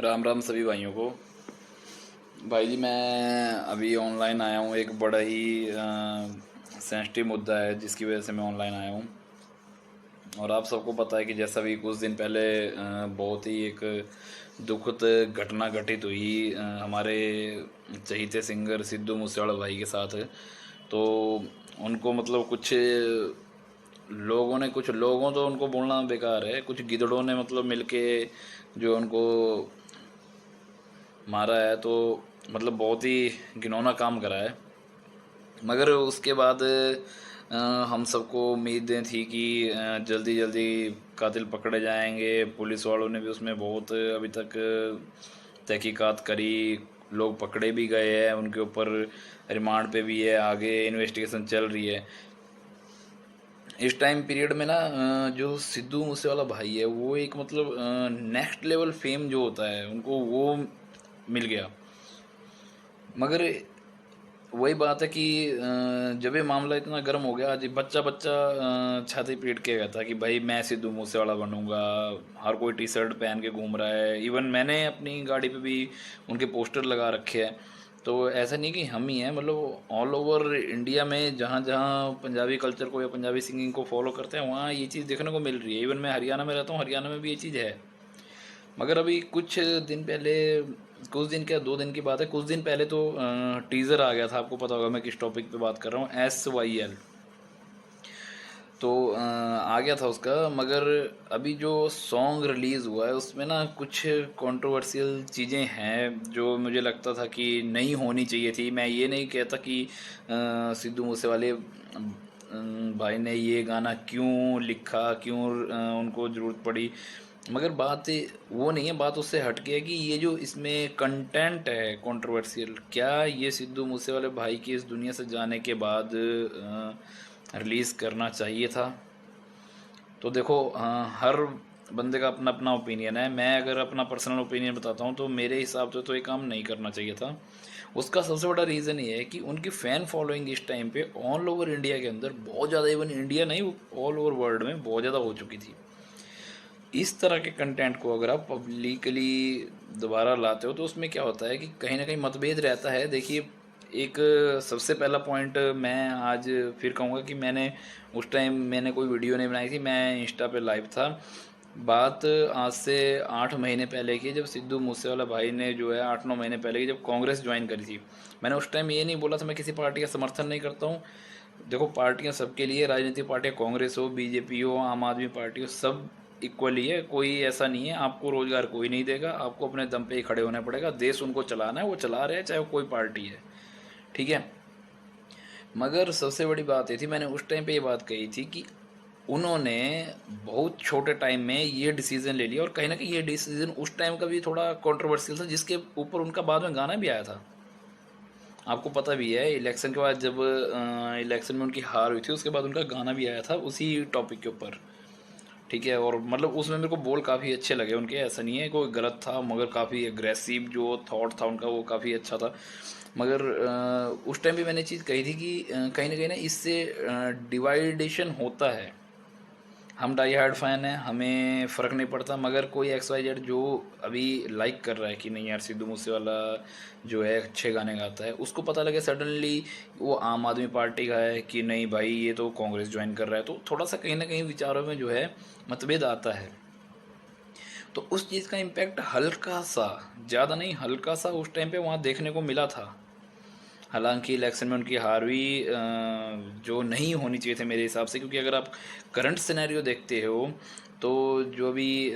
राम राम सभी भाइयों को। भाई जी, मैं अभी ऑनलाइन आया हूँ। एक बड़ा ही सेंसिटिव मुद्दा है जिसकी वजह से मैं ऑनलाइन आया हूँ। और आप सबको पता है कि जैसा भी कुछ दिन पहले बहुत ही एक दुखद घटना घटित हुई हमारे चहीते सिंगर सिद्धू मूसेवाला भाई के साथ। तो उनको मतलब कुछ लोगों तो उनको बोलना बेकार है, कुछ गिदड़ों ने मतलब मिलके जो उनको मारा है। तो मतलब बहुत ही घिनौना काम करा है। मगर उसके बाद हम सबको उम्मीदें थी कि जल्दी जल्दी कातिल पकड़े जाएंगे। पुलिस वालों ने भी उसमें बहुत अभी तक तहकीकात करी। लोग पकड़े भी गए हैं, उनके ऊपर रिमांड पे भी है, आगे इन्वेस्टिगेशन चल रही है। इस टाइम पीरियड में ना जो सिद्धू मूसेवाला भाई है वो एक मतलब नेक्स्ट लेवल फेम जो होता है उनको वो मिल गया। मगर वही बात है कि जब ये मामला इतना गर्म हो गया, आज बच्चा बच्चा छाती पीट के कहता कि भाई मैं सिद्धू मूसेवाला बनूंगा। हर कोई टी शर्ट पहन के घूम रहा है। इवन मैंने अपनी गाड़ी पे भी उनके पोस्टर लगा रखे हैं। तो ऐसा नहीं कि हम ही हैं, मतलब ऑल ओवर इंडिया में जहाँ जहाँ पंजाबी कल्चर को या पंजाबी सिंगिंग को फॉलो करते हैं वहाँ ये चीज़ देखने को मिल रही है। इवन मैं हरियाणा में रहता हूँ, हरियाणा में भी ये चीज़ है। मगर अभी कुछ दिन पहले, कुछ दिन क्या 2 दिन की बात है, कुछ दिन पहले तो टीज़र आ गया था। आपको पता होगा मैं किस टॉपिक पे बात कर रहा हूँ, SYL। तो आ गया था उसका। मगर अभी जो सॉन्ग रिलीज़ हुआ है उसमें ना कुछ कंट्रोवर्शियल चीज़ें हैं जो मुझे लगता था कि नहीं होनी चाहिए थी। मैं ये नहीं कहता कि सिद्धू मूसेवाले भाई ने ये गाना क्यों लिखा, क्यों उनको ज़रूरत पड़ी। मगर बात वो नहीं है, बात उससे हट के है कि ये जो इसमें कंटेंट है कंट्रोवर्शियल, क्या ये सिद्धू मूसेवाले भाई की इस दुनिया से जाने के बाद रिलीज़ करना चाहिए था। तो देखो हर बंदे का अपना अपना ओपिनियन है। मैं अगर अपना पर्सनल ओपिनियन बताता हूँ तो मेरे हिसाब से तो ये काम नहीं करना चाहिए था। उसका सबसे बड़ा रीज़न ये है कि उनकी फ़ैन फॉलोइंग इस टाइम पे ऑल ओवर इंडिया के अंदर बहुत ज़्यादा, इवन इंडिया नहीं ऑल ओवर वर्ल्ड में बहुत ज़्यादा हो चुकी थी। इस तरह के कंटेंट को अगर आप पब्लिकली दोबारा लाते हो तो उसमें क्या होता है कि कहीं ना कहीं मतभेद रहता है। देखिए, एक सबसे पहला पॉइंट मैं आज फिर कहूँगा कि मैंने उस टाइम मैंने कोई वीडियो नहीं बनाई थी, मैं इंस्टा पे लाइव था। बात आज से 8 महीने पहले की, जब सिद्धू मूसेवाला भाई ने जो है 8-9 महीने पहले की जब कांग्रेस ज्वाइन करी थी। मैंने उस टाइम ये नहीं बोला था मैं किसी पार्टी का समर्थन नहीं करता हूँ। देखो, पार्टियां सबके लिए, राजनीतिक पार्टियां कांग्रेस हो, बीजेपी हो, आम आदमी पार्टी हो, सब इक्वली है। कोई ऐसा नहीं है आपको रोजगार कोई नहीं देगा, आपको अपने दम पे ही खड़े होना पड़ेगा। देश उनको चलाना है, वो चला रहे हैं चाहे वो कोई पार्टी है। ठीक है। मगर सबसे बड़ी बात ये थी, मैंने उस टाइम पे ये बात कही थी कि उन्होंने बहुत छोटे टाइम में ये डिसीजन ले लिया। और कहीं ना कहीं ये डिसीजन उस टाइम का भी थोड़ा कंट्रोवर्शियल था, जिसके ऊपर उनका बाद में गाना भी आया था। आपको पता भी है, इलेक्शन के बाद जब इलेक्शन में उनकी हार हुई थी उसके बाद उनका गाना भी आया था उसी टॉपिक के ऊपर। ठीक है। और मतलब उसमें मेरे को बोल काफ़ी अच्छे लगे उनके, ऐसा नहीं है कोई गलत था, मगर काफ़ी एग्रेसिव जो थॉट था उनका वो काफ़ी अच्छा था। मगर उस टाइम भी मैंने चीज़ कही थी कि कहीं ना इससे डिवाइडेशन होता है। हम डाई हार्ड फैन हैं, हमें फ़र्क नहीं पड़ता। मगर कोई XYZ जो अभी लाइक कर रहा है कि नहीं यार सिद्धू मूसेवाला जो है अच्छे गाने गाता है, उसको पता लगे सडनली वो आम आदमी पार्टी का है कि नहीं भाई ये तो कांग्रेस ज्वाइन कर रहा है, तो थोड़ा सा कहीं ना कहीं विचारों में जो है मतभेद आता है। तो उस चीज़ का इम्पैक्ट हल्का सा, ज़्यादा नहीं हल्का सा उस टाइम पे वहाँ देखने को मिला था। हालांकि इलेक्शन में उनकी हार भी जो नहीं होनी चाहिए थे मेरे हिसाब से, क्योंकि अगर आप करंट सिनेरियो देखते हो तो जो भी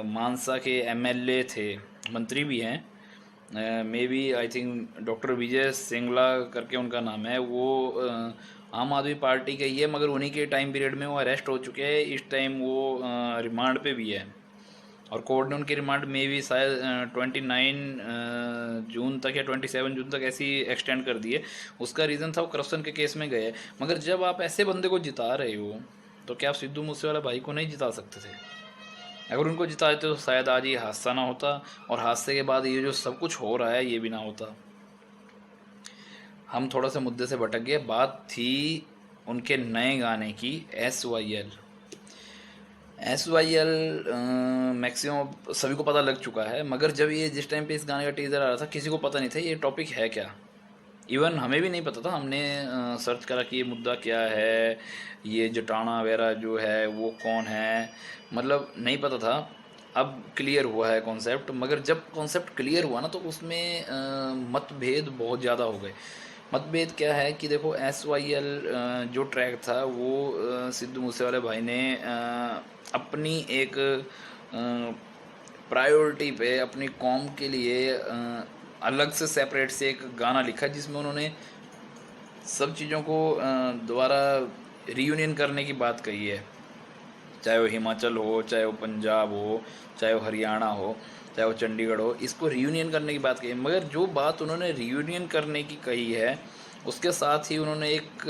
मानसा के MLA थे, मंत्री भी हैं, maybe I think doctor Vijay Singla करके उनका नाम है, वो आम आदमी पार्टी के ही है। मगर उन्हीं के टाइम पीरियड में वो अरेस्ट हो चुके हैं। इस टाइम वो रिमांड पे भी है। और कोर्ट ने उनकी रिमांड में भी शायद 29 जून तक या 27 जून तक ऐसी एक्सटेंड कर दी है। उसका रीज़न था वो करप्शन के केस में गए। मगर जब आप ऐसे बंदे को जिता रहे हो तो क्या आप सिद्धू मूसेवाला भाई को नहीं जिता सकते थे? अगर उनको जिता देते तो शायद आज ये हादसा ना होता, और हादसे के बाद ये जो सब कुछ हो रहा है ये भी ना होता। हम थोड़ा सा मुद्दे से भटक गए। बात थी उनके नए गाने की, SYL। SYL मैक्सिमम सभी को पता लग चुका है, मगर जब ये जिस टाइम पे इस गाने का टीज़र आ रहा था किसी को पता नहीं था ये टॉपिक है क्या। इवन हमें भी नहीं पता था। हमने सर्च करा कि ये मुद्दा क्या है, ये जटाना वगैरह जो है वो कौन है, मतलब नहीं पता था। अब क्लियर हुआ है कॉन्सेप्ट, मगर जब कॉन्सेप्ट क्लियर हुआ ना तो उसमें मतभेद बहुत ज़्यादा हो गए। मतभेद क्या है कि देखो SYL जो ट्रैक था वो सिद्धू मूसेवाले भाई ने अपनी एक प्रायोरिटी पे अपनी कौम के लिए अलग से सेपरेट से एक गाना लिखा जिसमें उन्होंने सब चीज़ों को दोबारा रीयूनियन करने की बात कही है। चाहे वो हिमाचल हो, चाहे वो पंजाब हो, चाहे वो हरियाणा हो, चाहे वो चंडीगढ़ हो, इसको रीयूनियन करने की बात कही है। मगर जो बात उन्होंने रीयूनियन करने की कही है उसके साथ ही उन्होंने एक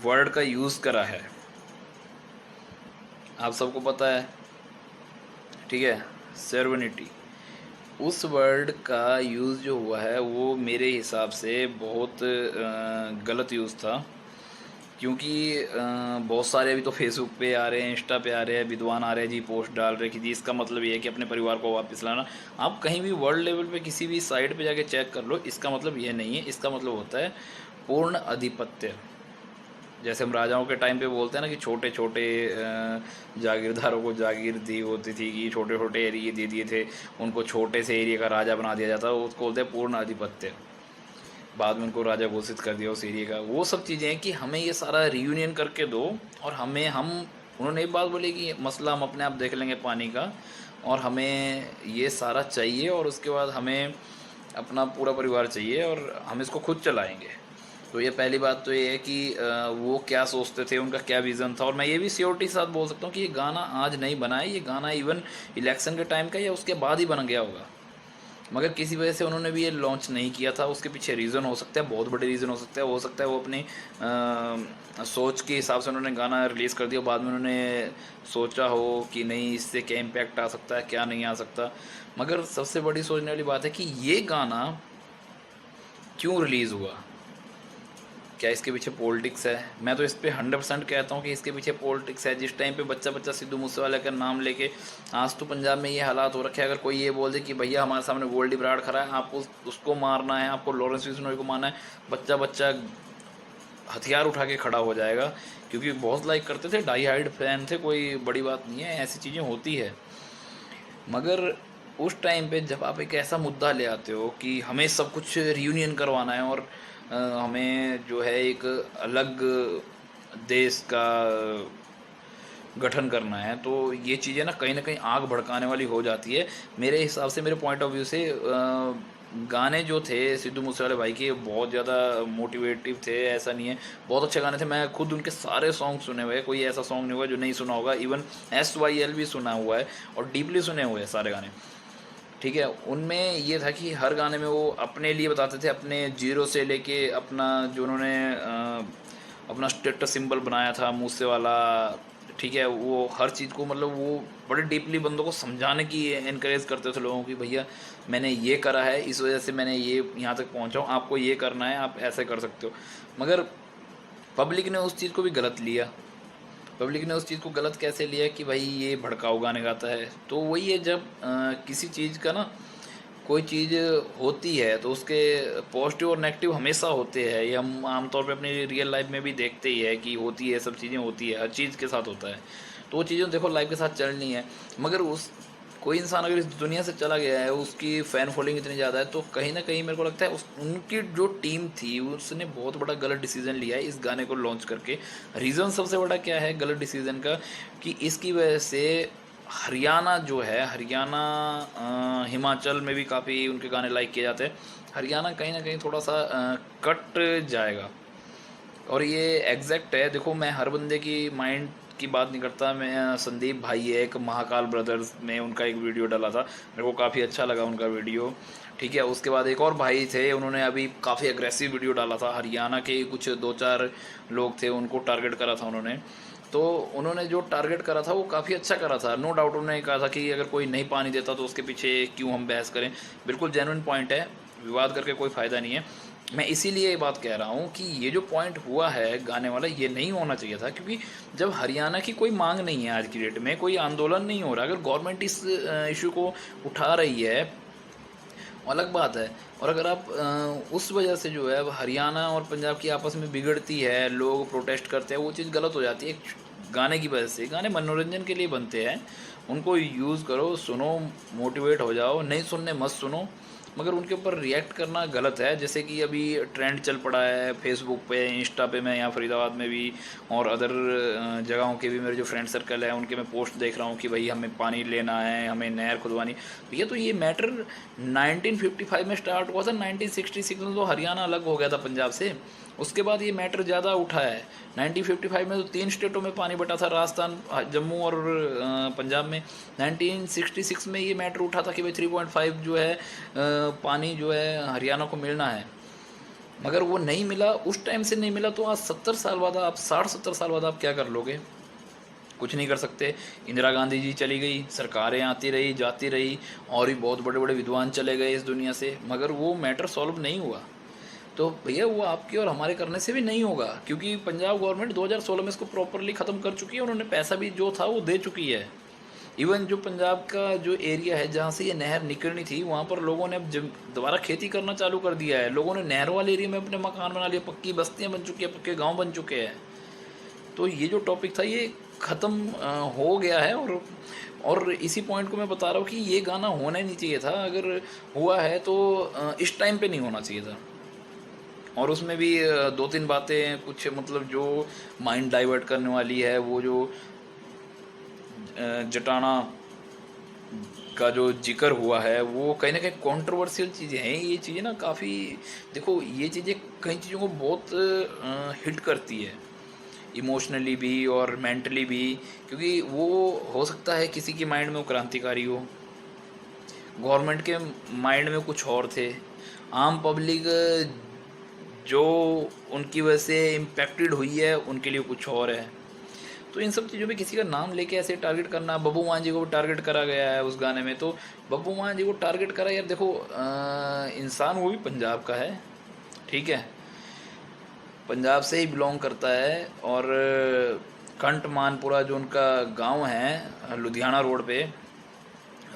वर्ड का यूज़ करा है, आप सबको पता है, ठीक है, सर्वनिटी। उस वर्ड का यूज़ जो हुआ है वो मेरे हिसाब से बहुत गलत यूज़ था, क्योंकि बहुत सारे अभी तो फेसबुक पे आ रहे हैं, इंस्टा पे आ रहे हैं, विद्वान आ रहे हैं जी, पोस्ट डाल रहे हैं कि जी इसका मतलब ये है कि अपने परिवार को वापस लाना। आप कहीं भी वर्ल्ड लेवल पे किसी भी साइट पे जाके चेक कर लो, इसका मतलब ये नहीं है। इसका मतलब होता है पूर्ण आधिपत्य। जैसे हम राजाओं के टाइम पे बोलते हैं ना कि छोटे छोटे जागीरदारों को जागीर दी होती थी, कि छोटे छोटे एरिए दे दिए थे, उनको छोटे से एरिया का राजा बना दिया जाता है, उसको बोलते हैं पूर्ण आधिपत्य। बाद में उनको राजा घोषित कर दिया उस एरिया का। वो सब चीज़ें हैं कि हमें ये सारा रीयूनियन करके दो, और हम उन्होंने एक बात बोली कि मसला हम अपने आप देख लेंगे पानी का, और हमें ये सारा चाहिए, और उसके बाद हमें अपना पूरा परिवार चाहिए और हम इसको खुद चलाएंगे। तो ये पहली बात तो ये है कि वो क्या सोचते थे, उनका क्या विज़न था। और मैं ये भी श्योरिटी के साथ बोल सकता हूँ कि ये गाना आज नहीं बना है, ये गाना इवन इलेक्शन के टाइम का या उसके बाद ही बन गया होगा, मगर किसी वजह से उन्होंने भी ये लॉन्च नहीं किया था। उसके पीछे रीज़न हो सकता है, बहुत बड़े रीज़न हो सकता है वो अपनी सोच के हिसाब से उन्होंने गाना रिलीज़ कर दिया, बाद में उन्होंने सोचा हो कि नहीं इससे क्या इम्पैक्ट आ सकता है, क्या नहीं आ सकता। मगर सबसे बड़ी सोचने वाली बात है कि ये गाना क्यों रिलीज़ हुआ, क्या इसके पीछे पॉलिटिक्स है। मैं तो इस पर 100% कहता हूँ कि इसके पीछे पॉलिटिक्स है। जिस टाइम पे बच्चा बच्चा सिद्धू मूसेवाला का नाम लेके, आज तो पंजाब में ये हालात हो रखे हैं, अगर कोई ये बोल दे कि भैया हमारे सामने गोल्डी बराड़ खड़ा है, आपको उसको मारना है, आपको लॉरेंस बिश्नोई को मारना है, बच्चा बच्चा हथियार उठा के खड़ा हो जाएगा, क्योंकि बहुत लाइक करते थे, डाई हार्ड फैन थे। कोई बड़ी बात नहीं है, ऐसी चीज़ें होती है। मगर उस टाइम पे जब आप एक ऐसा मुद्दा ले आते हो कि हमें सब कुछ रियूनियन करवाना है, और हमें जो है एक अलग देश का गठन करना है, तो ये चीज़ें ना कहीं आग भड़काने वाली हो जाती है। मेरे हिसाब से, मेरे पॉइंट ऑफ व्यू से गाने जो थे सिद्धू मूसेवाले भाई के बहुत ज़्यादा मोटिवेटिव थे, ऐसा नहीं है, बहुत अच्छे गाने थे। मैं खुद उनके सारे सॉन्ग सुने हुए हैं, कोई ऐसा सॉन्ग नहीं हुआ जो नहीं सुना होगा। इवन SYL भी सुना हुआ है और डीपली सुने हुए हैं सारे गाने, ठीक है। उनमें ये था कि हर गाने में वो अपने लिए बताते थे, अपने जीरो से लेके अपना जो उन्होंने अपना स्टेटस सिंबल बनाया था मूसे वाला, ठीक है, वो हर चीज़ को मतलब वो बड़े डीपली बंदों को समझाने की इनकरेज करते थे लोगों की, भैया मैंने ये करा है, इस वजह से मैंने ये यहाँ तक पहुँचा हूँ, आपको ये करना है, आप ऐसे कर सकते हो। मगर पब्लिक ने उस चीज़ को भी गलत लिया। पब्लिक ने उस चीज़ को गलत कैसे लिया कि भाई ये भड़काऊ गाने गाता है। तो वही है, जब किसी चीज़ का ना कोई चीज़ होती है तो उसके पॉजिटिव और नेगेटिव हमेशा होते हैं। ये हम आमतौर पे अपनी रियल लाइफ में भी देखते ही है कि होती है, सब चीज़ें होती है, हर चीज़ के साथ होता है। तो वो चीज़ें देखो लाइफ के साथ चलनी है। मगर उस कोई इंसान अगर इस दुनिया से चला गया है, उसकी फ़ैन फॉलोइंग इतनी ज़्यादा है, तो कहीं ना कहीं मेरे को लगता है उनकी जो टीम थी उसने बहुत बड़ा गलत डिसीजन लिया है इस गाने को लॉन्च करके। रीज़न सबसे बड़ा क्या है गलत डिसीजन का, कि इसकी वजह से हरियाणा जो है, हरियाणा हिमाचल में भी काफ़ी उनके गाने लाइक किए जाते हैं, हरियाणा कहीं ना कहीं थोड़ा सा कट जाएगा। और ये एग्जैक्ट है, देखो मैं हर बंदे की माइंड की बात नहीं करता। मैं संदीप भाई है एक, महाकाल ब्रदर्स में उनका एक वीडियो डाला था, मेरे को काफ़ी अच्छा लगा उनका वीडियो, ठीक है। उसके बाद एक और भाई थे, उन्होंने अभी काफ़ी अग्रेसिव वीडियो डाला था, हरियाणा के कुछ 2-4 लोग थे, उनको टारगेट करा था उन्होंने। तो उन्होंने जो टारगेट करा था वो काफ़ी अच्छा करा था, नो डाउट। उन्होंने कहा था कि अगर कोई नहीं पानी देता तो उसके पीछे क्यों हम बहस करें, बिल्कुल जेन्युइन पॉइंट है, विवाद करके कोई फ़ायदा नहीं है। मैं इसीलिए ये बात कह रहा हूँ कि ये जो पॉइंट हुआ है गाने वाला, ये नहीं होना चाहिए था। क्योंकि जब हरियाणा की कोई मांग नहीं है, आज की डेट में कोई आंदोलन नहीं हो रहा, अगर गवर्नमेंट इस इशू को उठा रही है, अलग बात है। और अगर आप उस वजह से जो है अब हरियाणा और पंजाब की आपस में बिगड़ती है, लोग प्रोटेस्ट करते हैं, वो चीज़ गलत हो जाती है एक गाने की वजह से। गाने मनोरंजन के लिए बनते हैं, उनको यूज़ करो, सुनो, मोटिवेट हो जाओ, नहीं सुनने मत सुनो, मगर उनके ऊपर रिएक्ट करना गलत है। जैसे कि अभी ट्रेंड चल पड़ा है फेसबुक पे, इंस्टा पे, मैं यहाँ फरीदाबाद में भी और अदर जगहों के भी मेरे जो फ्रेंड सर्कल है उनके मैं पोस्ट देख रहा हूँ कि भाई हमें पानी लेना है, हमें नहर खुदवानी। भैया तो ये मैटर 1955 में स्टार्ट हुआ था, 1966 में तो हरियाणा अलग हो गया था पंजाब से, उसके बाद ये मैटर ज़्यादा उठा है। 1955 में तो 3 स्टेटों में पानी बटा था, राजस्थान, जम्मू और पंजाब में। 1966 में ये मैटर उठा था कि भाई 3.5 जो है पानी जो है हरियाणा को मिलना है, मगर वो नहीं मिला, उस टाइम से नहीं मिला। तो आज 70 साल बाद, आप 60-70 साल बाद आप क्या कर लोगे? कुछ नहीं कर सकते। इंदिरा गांधी जी चली गई, सरकारें आती रही जाती रही, और भी बहुत बड़े बड़े विद्वान चले गए इस दुनिया से, मगर वो मैटर सॉल्व नहीं हुआ। तो भैया वो आपके और हमारे करने से भी नहीं होगा, क्योंकि पंजाब गवर्नमेंट 2016 में इसको प्रॉपरली ख़त्म कर चुकी है, उन्होंने पैसा भी जो था वो दे चुकी है। इवन जो पंजाब का जो एरिया है जहाँ से ये नहर निकलनी थी, वहाँ पर लोगों ने अब जब दोबारा खेती करना चालू कर दिया है, लोगों ने नहर वाले एरिया में अपने मकान बना लिए, पक्की बस्तियाँ बन चुकी है, पक्के गाँव बन चुके हैं। तो ये जो टॉपिक था ये ख़त्म हो गया है। और इसी पॉइंट को मैं बता रहा हूँ कि ये गाना होना ही नहीं चाहिए था, अगर हुआ है तो इस टाइम पे नहीं होना चाहिए था। और उसमें भी 2-3 बातें कुछ मतलब जो माइंड डाइवर्ट करने वाली है, वो जो जटाना का जो जिक्र हुआ है, वो कहीं ना कहीं कंट्रोवर्शियल चीज़ें हैं। ये चीज़ें ना काफ़ी, देखो ये चीज़ें कई चीज़ों को बहुत हिट करती है, इमोशनली भी और मेंटली भी, क्योंकि वो हो सकता है किसी के माइंड में वो क्रांतिकारी हो, गवर्नमेंट के माइंड में कुछ और थे, आम पब्लिक जो उनकी वजह से इम्पेक्टेड हुई है उनके लिए कुछ और है। तो इन सब चीज़ों पे किसी का नाम लेके ऐसे टारगेट करना, बब्बू मान जी को टारगेट करा गया है उस गाने में, तो बब्बू मान जी को टारगेट करा, यार देखो इंसान वो भी पंजाब का है, ठीक है, पंजाब से ही बिलोंग करता है। और कंट मानपुरा जो उनका गांव है लुधियाना रोड पे,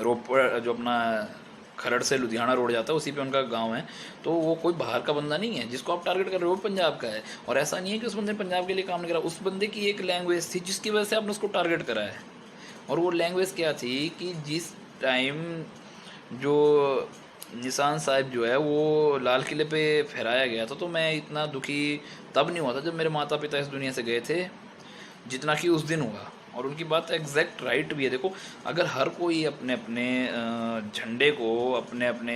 रोपड़ जो अपना खरड़ से लुधियाना रोड जाता है उसी पे उनका गांव है। तो वो कोई बाहर का बंदा नहीं है जिसको आप टारगेट कर रहे हो, वो पंजाब का है। और ऐसा नहीं है कि उस बंदे ने पंजाब के लिए काम नहीं करा, उस बंदे की एक लैंग्वेज थी जिसकी वजह से आपने उसको टारगेट करा है। और वो लैंग्वेज क्या थी कि जिस टाइम जो निशान साहिब जो है वो लाल किले पे फहराया गया था, तो मैं इतना दुखी तब नहीं हुआ था जब मेरे माता पिता इस दुनिया से गए थे, जितना कि उस दिन हुआ। और उनकी बात एग्जैक्ट राइट भी है। देखो अगर हर कोई अपने अपने झंडे को, अपने अपने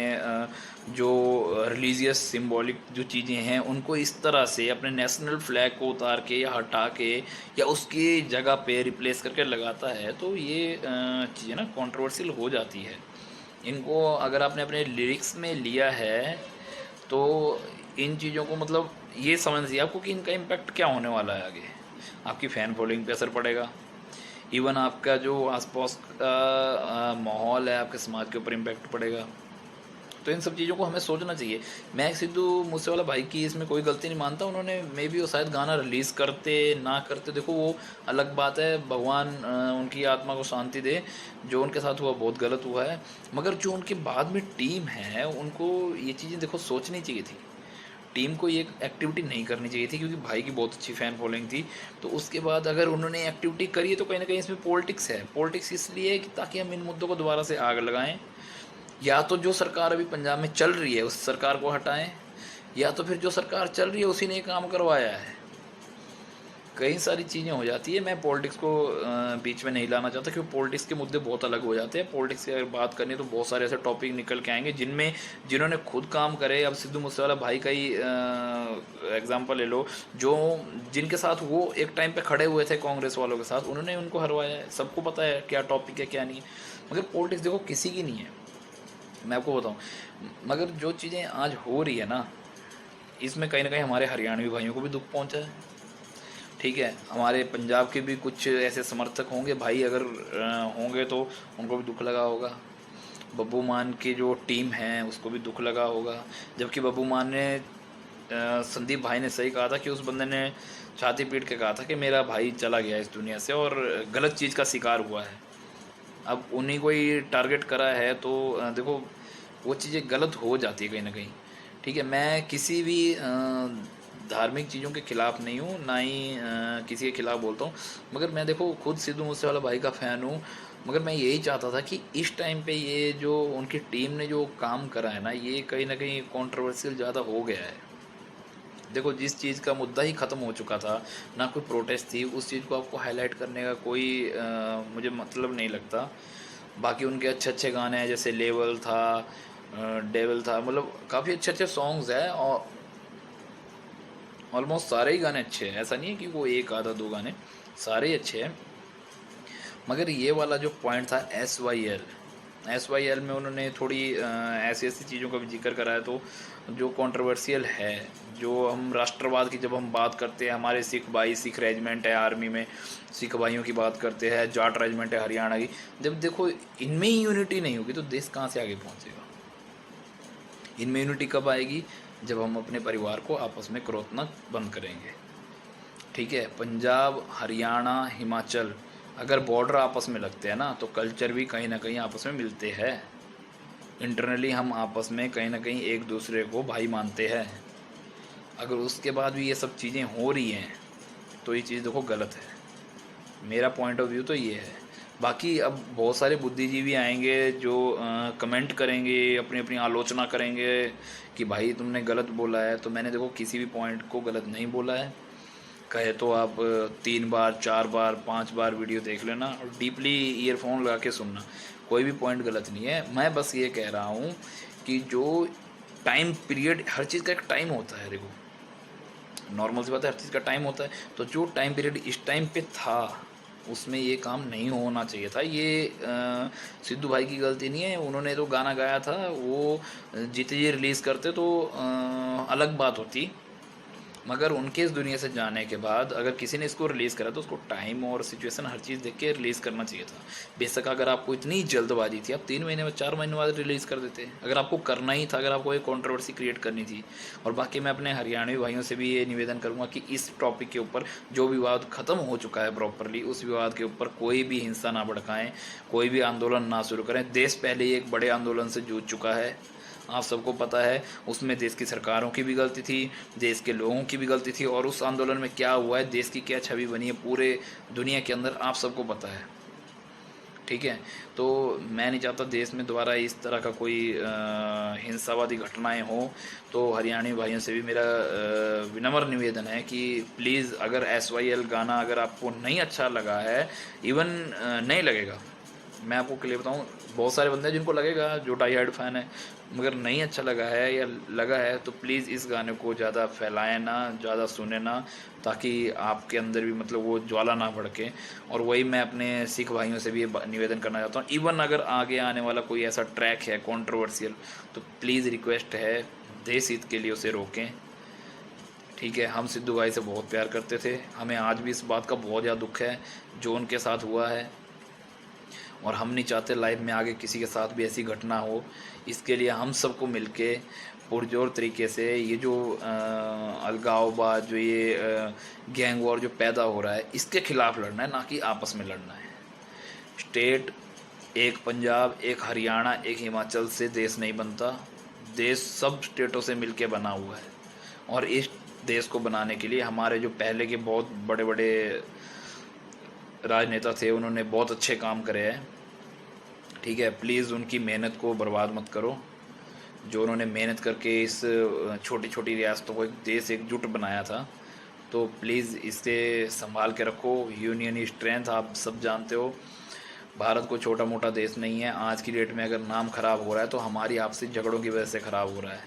जो रिलीजियस सिंबॉलिक जो चीज़ें हैं उनको इस तरह से अपने नेशनल फ्लैग को उतार के या हटा के या उसकी जगह पे रिप्लेस करके लगाता है, तो ये चीज़ें ना कंट्रोवर्शियल हो जाती है। इनको अगर आपने अपने लिरिक्स में लिया है तो इन चीज़ों को मतलब ये समझना चाहिए आपको कि इनका इम्पैक्ट क्या होने वाला है आगे। आपकी फ़ैन फॉलोइंग पे असर पड़ेगा, इवन आपका जो आसपास का माहौल है, आपके समाज के ऊपर इम्पैक्ट पड़ेगा। तो इन सब चीज़ों को हमें सोचना चाहिए। मैं सिद्धू मूसेवाला भाई की इसमें कोई गलती नहीं मानता, उन्होंने मे भी वो शायद गाना रिलीज़ करते ना करते, देखो वो अलग बात है, भगवान उनकी आत्मा को शांति दे, जो उनके साथ हुआ बहुत गलत हुआ है। मगर जो उनके बाद में टीम है उनको ये चीज़ें देखो सोचनी चाहिए थी, टीम को ये एक्टिविटी नहीं करनी चाहिए थी, क्योंकि भाई की बहुत अच्छी फ़ैन फॉलोइंग थी। तो उसके बाद अगर उन्होंने एक्टिविटी करी है तो कहीं ना कहीं इसमें पॉलिटिक्स है। पॉलिटिक्स इसलिए है कि ताकि हम इन मुद्दों को दोबारा से आग लगाएं, या तो जो सरकार अभी पंजाब में चल रही है उस सरकार को हटाएं, या तो फिर जो सरकार चल रही है उसी ने ये काम करवाया है। कई सारी चीज़ें हो जाती है। मैं पॉलिटिक्स को बीच में नहीं लाना चाहता, क्योंकि पॉलिटिक्स के मुद्दे बहुत अलग हो जाते हैं। पॉलिटिक्स की अगर बात करनी तो बहुत सारे ऐसे टॉपिक निकल के आएंगे जिनमें जिन्होंने खुद काम करे। अब सिद्धू मूसेवाला भाई का ही एग्जांपल ले लो, जो जिनके साथ वो एक टाइम पे खड़े हुए थे कांग्रेस वालों के साथ, उन्होंने उनको हरवाया है। सबको पता है क्या टॉपिक है क्या नहीं है। मगर पॉलिटिक्स देखो किसी की नहीं है, मैं आपको बताऊँ। मगर जो चीज़ें आज हो रही है ना, इसमें कहीं ना कहीं हमारे हरियाणवी भाइयों को भी दुख पहुँचा है, ठीक है। हमारे पंजाब के भी कुछ ऐसे समर्थक होंगे भाई, अगर होंगे तो उनको भी दुख लगा होगा। बब्बू मान की जो टीम है उसको भी दुख लगा होगा, जबकि बब्बू मान ने संदीप भाई ने सही कहा था कि उस बंदे ने छाती पीट के कहा था कि मेरा भाई चला गया इस दुनिया से और गलत चीज़ का शिकार हुआ है। अब उन्हीं को ही टारगेट करा है तो देखो वो चीज़ें गलत हो जाती है कहीं ना कहीं। ठीक है, मैं किसी भी धार्मिक चीज़ों के खिलाफ नहीं हूँ, ना ही किसी के खिलाफ बोलता हूँ। मगर मैं देखो खुद सिद्धू मूसेवाला भाई का फ़ैन हूँ। मगर मैं यही चाहता था कि इस टाइम पे ये जो उनकी टीम ने जो काम करा है ना, ये कहीं ना कहीं कंट्रोवर्शियल ज़्यादा हो गया है। देखो जिस चीज़ का मुद्दा ही ख़त्म हो चुका था, ना कोई प्रोटेस्ट थी, उस चीज़ को आपको हाईलाइट करने का कोई मुझे मतलब नहीं लगता। बाकी उनके अच्छे अच्छे गाने हैं, जैसे लेवल था, डेविल था, मतलब काफ़ी अच्छे अच्छे सॉन्ग्स हैं और ऑलमोस्ट सारे ही गाने अच्छे हैं। ऐसा नहीं है कि वो एक आधा दो गाने, सारे ही अच्छे हैं। मगर ये वाला जो पॉइंट था एस वाई एल में उन्होंने थोड़ी ऐसी ऐसी चीज़ों का भी जिक्र करा है तो जो कंट्रोवर्शियल है। जो हम राष्ट्रवाद की जब हम बात करते हैं, हमारे सिख भाई, सिख रेजिमेंट है आर्मी में, सिख भाइयों की बात करते हैं, जाट रेजिमेंट है हरियाणा की, जब देखो इनमें ही यूनिटी नहीं होगी तो देश कहाँ से आगे पहुँचेगा। इनमें यूनिटी कब आएगी? जब हम अपने परिवार को आपस में क्रोधना बंद करेंगे। ठीक है, पंजाब, हरियाणा, हिमाचल अगर बॉर्डर आपस में लगते हैं ना, तो कल्चर भी कहीं ना कहीं आपस में मिलते हैं। इंटरनली हम आपस में कहीं ना कहीं एक दूसरे को भाई मानते हैं। अगर उसके बाद भी ये सब चीज़ें हो रही हैं तो ये चीज़ देखो गलत है। मेरा पॉइंट ऑफ व्यू तो ये है। बाकी अब बहुत सारे बुद्धिजीवी आएंगे जो कमेंट करेंगे, अपनी अपनी आलोचना करेंगे कि भाई तुमने गलत बोला है। तो मैंने देखो किसी भी पॉइंट को गलत नहीं बोला है। कहे तो आप 3 बार, 4 बार, 5 बार वीडियो देख लेना और डीपली ईयरफोन लगा के सुनना, कोई भी पॉइंट गलत नहीं है। मैं बस ये कह रहा हूँ कि जो टाइम पीरियड, हर चीज़ का एक टाइम होता है। देखो नॉर्मल सी बात है, हर चीज़ का टाइम होता है। तो जो टाइम पीरियड इस टाइम पे था उसमें ये काम नहीं होना चाहिए था। ये सिद्धू भाई की गलती नहीं है। उन्होंने तो गाना गाया था, वो जीते जी रिलीज़ करते तो अलग बात होती। मगर उनके इस दुनिया से जाने के बाद अगर किसी ने इसको रिलीज़ करा तो उसको टाइम और सिचुएशन हर चीज़ देख के रिलीज़ करना चाहिए था। बेशक अगर आपको इतनी जल्दबाजी थी, आप 3 महीने में, 4 महीने बाद रिलीज़ कर देते। अगर आपको करना ही था, अगर आपको एक कंट्रोवर्सी क्रिएट करनी थी। और बाकी मैं अपने हरियाणवी भाइयों से भी ये निवेदन करूँगा कि इस टॉपिक के ऊपर जो विवाद ख़त्म हो चुका है प्रॉपरली, उस विवाद के ऊपर कोई भी हिंसा ना भड़काएं, कोई भी आंदोलन ना शुरू करें। देश पहले ही एक बड़े आंदोलन से जूझ चुका है, आप सबको पता है। उसमें देश की सरकारों की भी गलती थी, देश के लोगों की भी गलती थी, और उस आंदोलन में क्या हुआ है, देश की क्या छवि बनी है पूरे दुनिया के अंदर, आप सबको पता है। ठीक है, तो मैं नहीं चाहता देश में दोबारा इस तरह का कोई हिंसावादी घटनाएं हो। तो हरियाणवी भाइयों से भी मेरा विनम्र निवेदन है कि प्लीज़, अगर SYL गाना अगर आपको नहीं अच्छा लगा है, इवन नहीं लगेगा, मैं आपको क्लियर बताऊं, बहुत सारे बंदे हैं जिनको लगेगा, जो डाई हार्ड फैन है, मगर नहीं अच्छा लगा है या लगा है तो प्लीज़ इस गाने को ज़्यादा फैलाएं ना, ज़्यादा सुने ना, ताकि आपके अंदर भी मतलब वो ज्वाला ना भड़के। और वही मैं अपने सिख भाइयों से भी ये निवेदन करना चाहता हूँ। इवन अगर आगे आने वाला कोई ऐसा ट्रैक है कंट्रोवर्शियल, तो प्लीज़ रिक्वेस्ट है, देश हित के लिए उसे रोकें। ठीक है, हम सिद्धू भाई से बहुत प्यार करते थे, हमें आज भी इस बात का बहुत ज़्यादा दुख है जो उनके साथ हुआ है, और हम नहीं चाहते लाइफ में आगे किसी के साथ भी ऐसी घटना हो। इसके लिए हम सबको मिलके पुरजोर तरीके से ये जो अलगाववाद, जो ये गैंग वॉर जो पैदा हो रहा है, इसके खिलाफ लड़ना है, ना कि आपस में लड़ना है। स्टेट, एक पंजाब, एक हरियाणा, एक हिमाचल से देश नहीं बनता। देश सब स्टेटों से मिलके बना हुआ है, और इस देश को बनाने के लिए हमारे जो पहले के बहुत बड़े बड़े राजनेता थे, उन्होंने बहुत अच्छे काम करे हैं। ठीक है, प्लीज़ उनकी मेहनत को बर्बाद मत करो। जो उन्होंने मेहनत करके इस छोटी छोटी रियासतों को एक देश एकजुट बनाया था, तो प्लीज़ इसे संभाल के रखो। यूनियन स्ट्रेंथ, आप सब जानते हो, भारत को छोटा मोटा देश नहीं है। आज की डेट में अगर नाम ख़राब हो रहा है तो हमारी आपसी झगड़ों की वजह से ख़राब हो रहा है।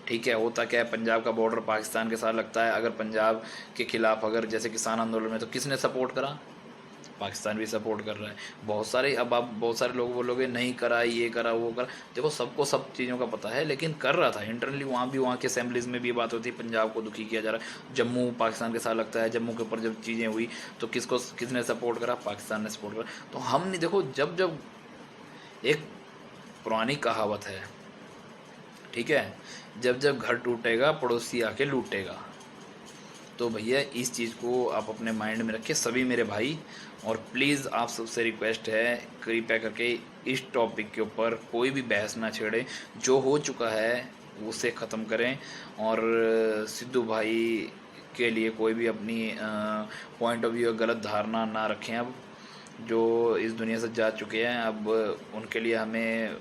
ठीक है, होता क्या है, पंजाब का बॉर्डर पाकिस्तान के साथ लगता है। अगर पंजाब के खिलाफ, अगर जैसे किसान आंदोलन में, तो किसने सपोर्ट करा? पाकिस्तान भी सपोर्ट कर रहा है। बहुत सारे, अब आप बहुत सारे लोग बोलोगे नहीं करा, ये करा, वो करा, देखो सबको सब चीज़ों का पता है, लेकिन कर रहा था इंटरनली। वहाँ भी, वहाँ के असेंबलीज में भी बात होती है, पंजाब को दुखी किया जा रहा है। जम्मू पाकिस्तान के साथ लगता है, जम्मू के ऊपर जब चीज़ें हुई तो किसने सपोर्ट करा? पाकिस्तान ने सपोर्ट करा। तो हम नहीं, देखो जब जब एक पुरानी कहावत है, ठीक है। जब जब घर टूटेगा पड़ोसी आके लूटेगा। तो भैया इस चीज़ को आप अपने माइंड में रखिए सभी मेरे भाई। और प्लीज़ आप सबसे रिक्वेस्ट है, कृपया करके इस टॉपिक के ऊपर कोई भी बहस ना छेड़े। जो हो चुका है उसे ख़त्म करें। और सिद्धू भाई के लिए कोई भी अपनी पॉइंट ऑफ व्यू गलत धारणा ना रखें। अब जो इस दुनिया से जा चुके हैं, अब उनके लिए हमें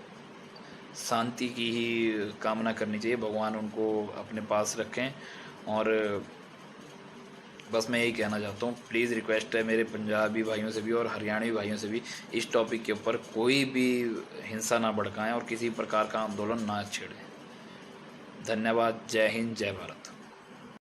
शांति की ही कामना करनी चाहिए। भगवान उनको अपने पास रखें। और बस मैं यही कहना चाहता हूँ, प्लीज़ रिक्वेस्ट है मेरे पंजाबी भाइयों से भी और हरियाणवी भाइयों से भी, इस टॉपिक के ऊपर कोई भी हिंसा ना भड़काएं और किसी प्रकार का आंदोलन ना छेड़ें। धन्यवाद। जय हिंद, जय भारत।